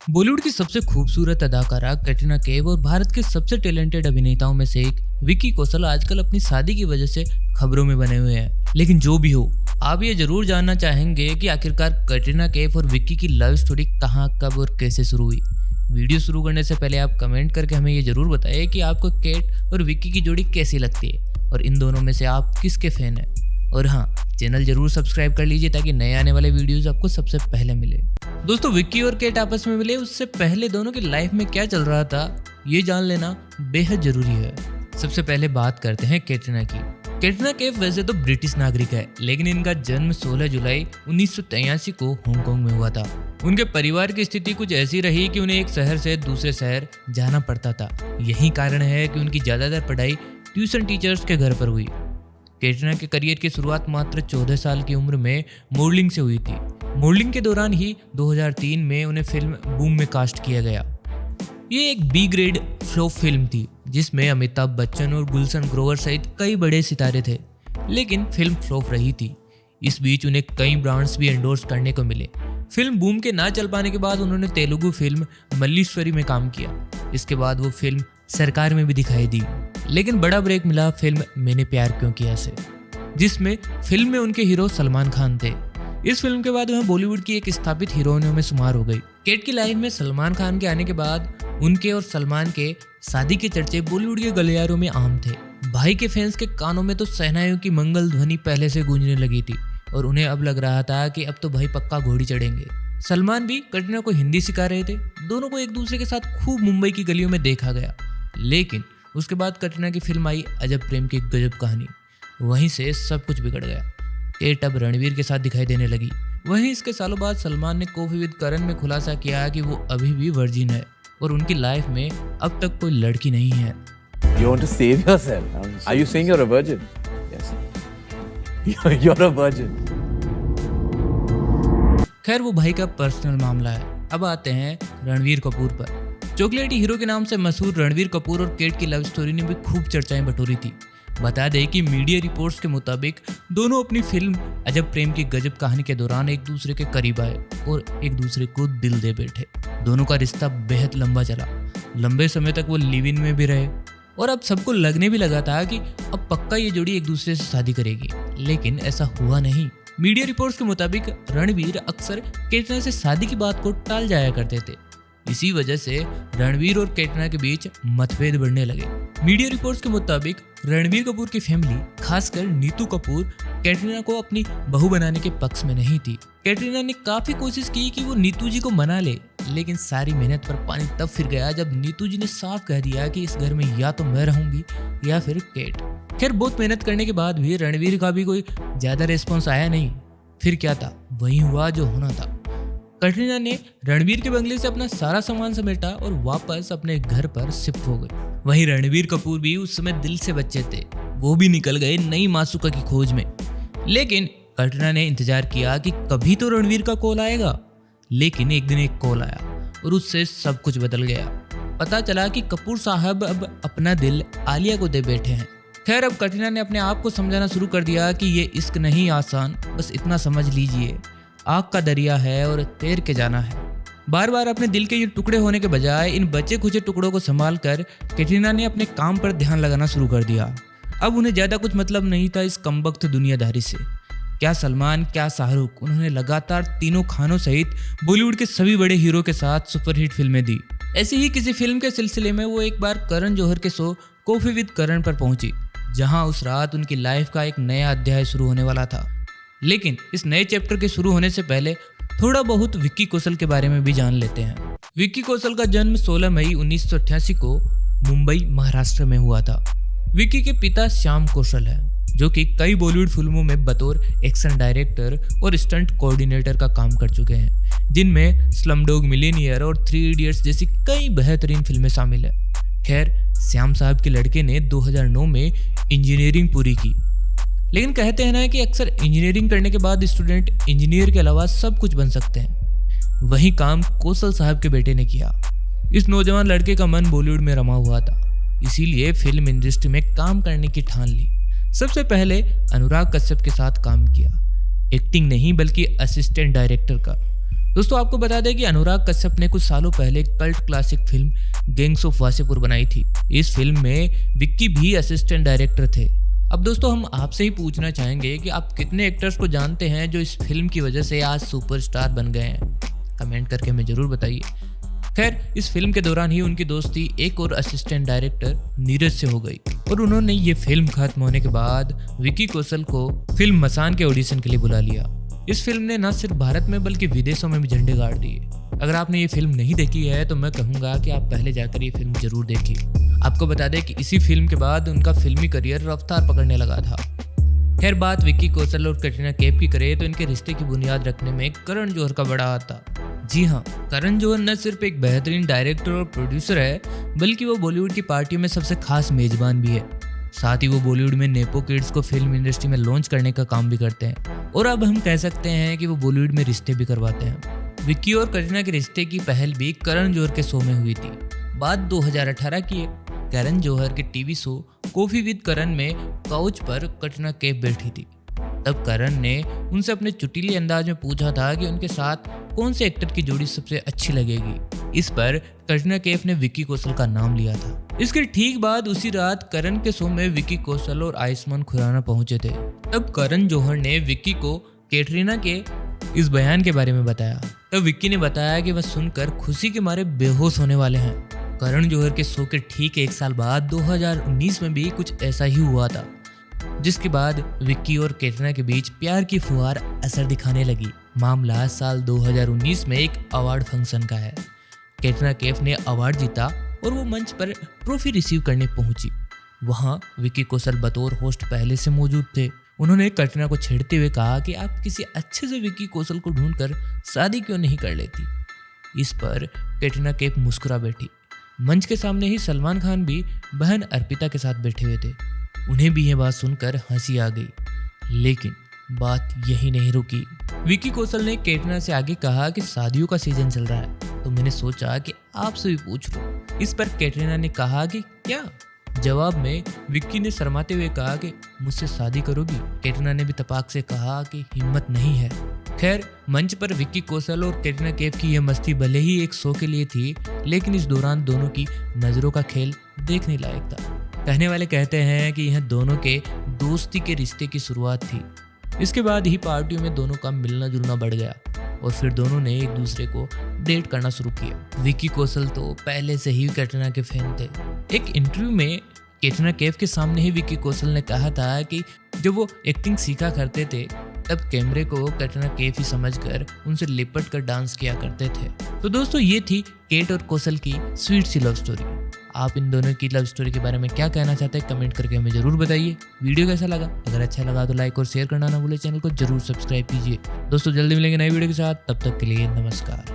बॉलीवुड की सबसे खूबसूरत अदाकारा कैटरीना कैफ और भारत के सबसे टैलेंटेड अभिनेताओं में से एक विक्की कौशल आजकल अपनी शादी की वजह से खबरों में बने हुए हैं। लेकिन जो भी हो, आप ये जरूर जानना चाहेंगे कि आखिरकार कैटरीना कैफ और विक्की की लव स्टोरी कहाँ, कब और कैसे शुरू हुई। वीडियो शुरू करने से पहले आप कमेंट करके हमें ये जरूर बताएं कि आपको कैट और विक्की की जोड़ी कैसी लगती है और इन दोनों में से आप किसके फैन हैं। और हाँ, चैनल जरूर सब्सक्राइब कर लीजिए ताकि नए आने वाले वीडियोस आपको सबसे पहले मिले। दोस्तों, विक्की और केट आपस में मिले उससे पहले दोनों की लाइफ में क्या चल रहा था, ये जान लेना बेहद जरूरी है। सबसे पहले बात करते हैं कैटरीना की। कैटरीना कैफ वैसे तो ब्रिटिश नागरिक है, लेकिन इनका जन्म 16 जुलाई 1983 को हांगकांग में हुआ था। उनके परिवार की स्थिति कुछ ऐसी रही कि उन्हें एक शहर से दूसरे शहर जाना पड़ता था। यही कारण है कि उनकी ज्यादातर पढ़ाई ट्यूशन टीचर्स के घर पर हुई। कैटरीना के करियर की शुरुआत मात्र 14 साल की उम्र में मॉडलिंग से हुई थी। मॉडलिंग के दौरान ही 2003 में उन्हें फिल्म बूम में कास्ट किया गया। ये एक बी ग्रेड फ्लॉप फिल्म थी जिसमें अमिताभ बच्चन और गुलशन ग्रोवर सहित कई बड़े सितारे थे, लेकिन फिल्म फ्लॉप रही थी। इस बीच उन्हें कई ब्रांड्स भी एंडोर्स करने को मिले। फिल्म बूम के ना चल पाने के बाद उन्होंने तेलुगु फिल्म मल्लीश्वरी में काम किया। इसके बाद वो फिल्म सरकार में भी दिखाई दी, लेकिन बड़ा ब्रेक मिला फिल्म मैंने प्यार क्यों किया से, जिसमें फिल्म में उनके हीरो सलमान खान थे। इस फिल्म के बाद वह बॉलीवुड की एक स्थापित हीरोइनों में शुमार हो गई। केट की लाइफ में सलमान खान के आने के बाद उनके और सलमान के शादी के चर्चे बॉलीवुड के गलियारों में आम थे। भाई के फैंस के कानों में तो शहनाइयों की मंगल ध्वनि पहले से गूंजने लगी थी और उन्हें अब लग रहा था कि अब तो भाई पक्का घोड़ी चढ़ेंगे। सलमान भी कैटरीना को हिंदी सिखा रहे थे। दोनों को एक दूसरे के साथ खूब मुंबई की गलियों में देखा गया, लेकिन उसके बाद कैटरीना की फिल्म आई अजब प्रेम की गजब कहानी। वहीं से सब कुछ बिगड़ गया। केट अब रणवीर के साथ दिखाई देने लगी। वहीं इसके सालों बाद सलमान ने कॉफी विद करण में खुलासा किया कि वो अभी भी वर्जिन है और उनकी लाइफ में अब तक कोई लड़की नहीं है। You want to save yourself? Are you saying you're a virgin? Yes. You're a virgin. खैर, वो भाई का पर्सनल मामला है। अब आते हैं रणवीर कपूर पर। चॉकलेटी हीरो के नाम से मशहूर रणवीर कपूर और केट की लव स्टोरी ने भी खूब चर्चाएं बटोरी थी। बता दें कि मीडिया रिपोर्ट्स के मुताबिक दोनों अपनी फिल्म अजब प्रेम की गजब कहानी के दौरान एक दूसरे के करीब आए और एक दूसरे को दिल दे बैठे। दोनों का रिश्ता बेहद लंबा चला। लंबे समय तक वो लिव इन में भी रहे और अब सबको लगने भी लगा था कि अब पक्का ये जोड़ी एक दूसरे से शादी करेगी, लेकिन ऐसा हुआ नहीं। मीडिया रिपोर्ट्स के मुताबिक रणवीर अक्सर कैटरीना से शादी की बात को टाल जाया करते थे। इसी वजह से रणवीर और कैटरीना के बीच मतभेद बढ़ने लगे। मीडिया रिपोर्ट्स के मुताबिक रणवीर कपूर की फैमिली, खासकर नीतू कपूर, कैटरीना को अपनी बहू बनाने के पक्ष में नहीं थी। कैटरीना ने काफी कोशिश की कि वो नीतू जी को मना ले, लेकिन सारी मेहनत पर पानी तब फिर गया जब नीतू जी ने साफ कह दिया कि इस घर में या तो मैं रहूंगी या फिर केट। खैर, बहुत मेहनत करने के बाद भी रणवीर का भी कोई ज्यादा रिस्पॉन्स आया नहीं। फिर क्या था, वही हुआ जो होना था। कैटरीना ने रणवीर के बंगले से अपना सारा सामान समेटा और वापस अपने घर पर शिफ्ट हो गई। वहीं रणवीर कपूर भी उस समय दिल से बच्चे थे। वो भी निकल गए नई मासूका की खोज में। लेकिन कैटरीना ने इंतजार किया कि कभी तो रणवीर का कॉल आएगा, लेकिन एक दिन एक कॉल आया और उससे सब कुछ बदल गया। पता चला कि कपूर साहब अब अपना दिल आलिया को दे बैठे हैं। खैर, अब कैटरीना ने अपने आप को समझाना शुरू कर दिया कि ये इश्क नहीं आसान, बस इतना समझ लीजिए आग का दरिया है और तैर के जाना है। बार बार अपने दिल के ये टुकड़े होने के बजाय इन बचे खुचे टुकड़ों को संभाल कर कैटरीना ने अपने काम पर ध्यान लगाना शुरू कर दिया। अब उन्हें ज्यादा कुछ मतलब नहीं था इस कमबख्त दुनियादारी से। क्या सलमान, क्या शाहरुख, उन्होंने लगातार तीनों खानों सहित बॉलीवुड के सभी बड़े हीरो के साथ सुपरहिट फिल्में दी। ऐसी ही किसी फिल्म के सिलसिले में वो एक बार करण जौहर के शो कॉफी विद करण पर पहुंची, जहां उस रात उनकी लाइफ का एक नया अध्याय शुरू होने वाला था। लेकिन इस नए चैप्टर के शुरू होने से पहले थोड़ा बहुत विक्की कौशल के बारे में भी जान लेते हैं। विक्की कौशल का जन्म 16 मई 1988 को मुंबई, महाराष्ट्र में हुआ था। विक्की के पिता श्याम कौशल हैं, जो कि कई बॉलीवुड फिल्मों में बतौर एक्शन डायरेक्टर और स्टंट कोऑर्डिनेटर का काम कर चुके हैं, जिनमें स्लमडॉग मिलियनेयर और 3 इडियट्स जैसी कई बेहतरीन फिल्में शामिल हैं। खैर, श्याम साहब के लड़के ने 2009 में इंजीनियरिंग पूरी की, लेकिन कहते हैं ना कि अक्सर इंजीनियरिंग करने के बाद स्टूडेंट इंजीनियर के अलावा सब कुछ बन सकते हैं। वही काम कौशल साहब के बेटे ने किया। इस नौजवान लड़के का मन बॉलीवुड में रमा हुआ था, इसीलिए फिल्म इंडस्ट्री में काम करने की ठान ली। सबसे पहले अनुराग कश्यप के साथ काम किया, एक्टिंग नहीं बल्कि असिस्टेंट डायरेक्टर का। दोस्तों आपको बता दें कि अनुराग कश्यप ने कुछ सालों पहले cult classic film gangs of Wasseypur बनाई थी। इस फिल्म में विक्की भी असिस्टेंट डायरेक्टर थे। अब दोस्तों हम आपसे ही पूछना चाहेंगे कि आप कितने एक्टर्स को जानते हैं जो इस फिल्म की वजह से आज सुपरस्टार बन गए हैं। कमेंट करके हमें जरूर बताइए। खैर इस फिल्म के दौरान ही उनकी दोस्ती एक और असिस्टेंट डायरेक्टर नीरज से हो गई और उन्होंने ये फिल्म खत्म होने के बाद विक्की कौशल को फिल्म मसान के ऑडिशन के लिए बुला लिया। इस फिल्म ने न सिर्फ भारत में बल्कि विदेशों में भी झंडे गाड़ दिए। अगर आपने ये फिल्म नहीं देखी है तो मैं कहूँगा कि आप पहले जाकर ये फिल्म जरूर देखिए। आपको बता दें कि इसी फिल्म के बाद उनका फिल्मी करियर रफ्तार पकड़ने लगा था। खैर बात विक्की कौशल और कटरीना कैफ की करें तो इनके रिश्ते की बुनियाद रखने में करण जौहर का बड़ा हाथ था। जी हाँ, करण जौहर न सिर्फ एक बेहतरीन डायरेक्टर और प्रोड्यूसर है बल्कि वो बॉलीवुड की पार्टियों में सबसे खास मेजबान भी है। साथ ही वो बॉलीवुड में नेपो किड्स को फिल्म इंडस्ट्री में लॉन्च करने का काम भी करते हैं और अब हम कह सकते हैं कि वो बॉलीवुड में रिश्ते भी करवाते हैं। विक्की और कटरीना के रिश्ते की पहल भी करण जौहर के शो में हुई थी। बात 2018 की है। करण जौहर के टीवी शो कॉफी विद करण में काउच पर कटरीना कैफ बैठी थी। तब करण ने उनसे अपने चुटीले अंदाज में पूछा था कि उनके साथ कौन से एक्टर की जोड़ी सबसे अच्छी लगेगी। इस पर कटरीना कैफ ने विक्की कौशल का नाम लिया था। इसके ठीक बाद उसी रात करण के शो में विक्की कौशल और आयुष्मान खुराना पहुंचे थे। तब करण जौहर ने विक्की को कैटरीना के इस बयान के बारे में बताया। तब विक्की ने बताया कि वह सुनकर खुशी के मारे बेहोश होने वाले हैं। करण जौहर के शो के ठीक 1 साल बाद 2019 में भी कुछ ऐसा ही हुआ था, जिसके बाद विक्की और कैटरीना के बीच प्यार की फुहार असर दिखाने लगी। मामला साल 2019 में एक अवार्ड फंक्शन का है। कैटरीना कैफ ने अवार्ड जीता और वो मंच पर ट्रॉफी रिसीव करने पहुंची। वहां विक्की कौशल बतौर होस्ट पहले से मौजूद थे। उन्होंने कैटरीना को छेड़ते हुए कहा कि आप किसी अच्छे से विक्की कौशल को ढूंढकर शादी क्यों नहीं कर लेती। इस पर कैटरीना कैफ मुस्कुरा बैठी। मंच के सामने ही सलमान खान भी बहन अर्पिता के साथ बैठे हुए थे। उन्हें भी यह बात सुनकर हंसी आ गई, लेकिन बात यही नहीं रुकी। विक्की कौशल ने कैटरीना से आगे कहा कि शादियों का सीजन चल रहा है तो मैंने सोचा कि आपसे भी पूछ लूं। इस पर कैटरीना ने कहा कि क्या। जवाब में विक्की ने शर्माते हुए कहा कि मुझसे शादी करोगी। कैटरीना ने भी तपाक से कहा कि हिम्मत नहीं है। खैर मंच पर विक्की कौशल और कैटरीना कैफ की यह मस्ती भले ही एक शो के लिए थी, लेकिन इस दौरान दोनों की नजरों का खेल देखने लायक था। कहने वाले कहते हैं कि यह दोनों के दोस्ती के रिश्ते की शुरुआत थी। इसके बाद ही पार्टियों में दोनों का मिलना जुलना बढ़ गया और फिर दोनों ने एक दूसरे को डेट करना शुरू किया। विक्की कौशल तो पहले से ही कैटरीना के फैन थे। एक इंटरव्यू में कैटरीना कैफ के सामने ही विक्की कौशल ने कहा था कि जब वो एक्टिंग सीखा करते थे तब कैमरे को कैटरीना कैफ ही समझकर उनसे लिपट कर डांस किया करते थे। तो दोस्तों ये थी केट और कौशल की स्वीट सी लव स्टोरी। आप इन दोनों की लव स्टोरी के बारे में क्या कहना चाहते हैं कमेंट करके हमें जरूर बताइए। वीडियो कैसा लगा? अगर अच्छा लगा तो लाइक और शेयर करना ना भूले। चैनल को जरूर सब्सक्राइब कीजिए। दोस्तों जल्दी मिलेंगे नई वीडियो के साथ, तब तक के लिए नमस्कार।